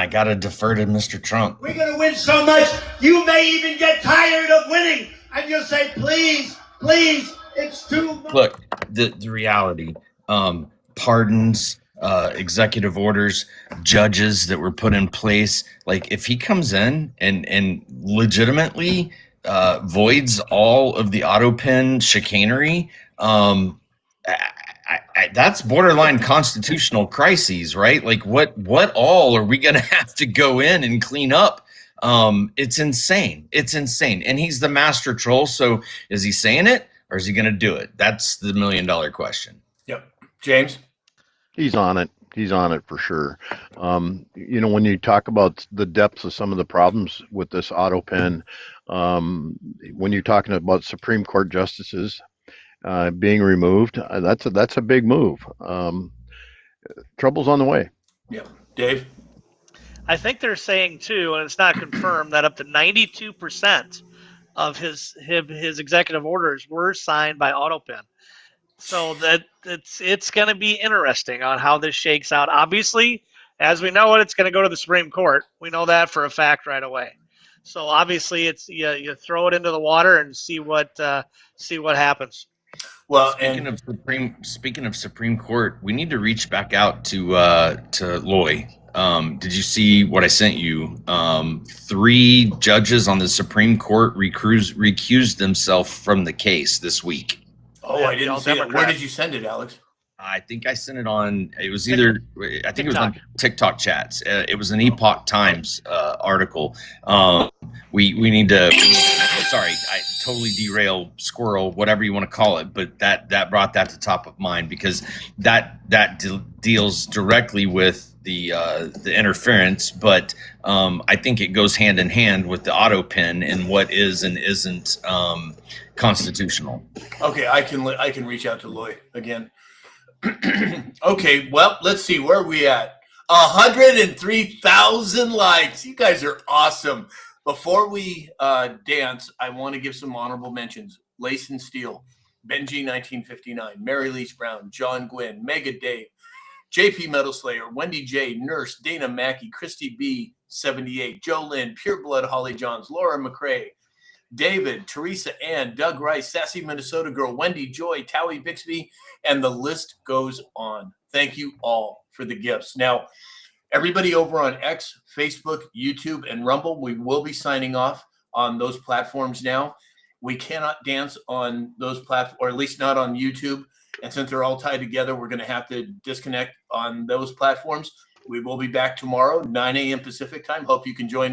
got to defer to Mr. Trump. We're going to win so much, you may even get tired of winning. And you'll say, please, please, it's too much. Look, the reality, pardons, executive orders, judges that were put in place. Like if he comes in and legitimately voids all of the auto pen chicanery, that's borderline constitutional crises, right? Like what all are we going to have to go in and clean up? It's insane. It's insane. And he's the master troll. So is he saying it or is he going to do it? That's the $1 million question. Yep. James? He's on it. He's on it for sure. When you talk about the depths of some of the problems with this auto pen, when you're talking about Supreme Court justices being removed, that's a big move. Trouble's on the way. Yep. Dave? I think they're saying too, and it's not confirmed, that up to 92% of his executive orders were signed by AutoPen. So that it's going to be interesting on how this shakes out. Obviously, as we know it, it's going to go to the Supreme Court. We know that for a fact right away. So obviously, it's you throw it into the water and see what happens. Well, speaking of Supreme Court, we need to reach back out to Loy. Did you see what I sent you? 3 judges on the Supreme Court recused themselves from the case this week. Oh, I didn't see it. Where did you send it, Alex? I think I sent it on. It was either. I think it was on TikTok chats. It was an Epoch Times article. We need to. Sorry, I totally derailed squirrel, whatever you want to call it, but that brought that to top of mind because that deals directly with the interference, but I think it goes hand in hand with the auto pen and what is and isn't constitutional. Okay, I can reach out to Loy again. Okay, well, let's see, where are we at? 103,000 likes. You guys are awesome. Before we dance, I want to give some honorable mentions. Lace and Steel, Benji 1959, Mary Leach Brown, John Gwynn, Mega Dave, JP Metal Slayer, Wendy J, Nurse, Dana Mackey, Christy B 78, Joe Lynn, Pure Blood Holly Johns, Laura McCrae, David, Teresa Ann, Doug Rice, Sassy Minnesota Girl, Wendy Joy, Towie Bixby, and the list goes on. Thank you all for the gifts. Now, everybody over on X, Facebook, YouTube, and Rumble, we will be signing off on those platforms now. We cannot dance on those platforms, or at least not on YouTube. And since they're all tied together, we're going to have to disconnect on those platforms. We will be back tomorrow, 9 a.m. Pacific time. Hope you can join us.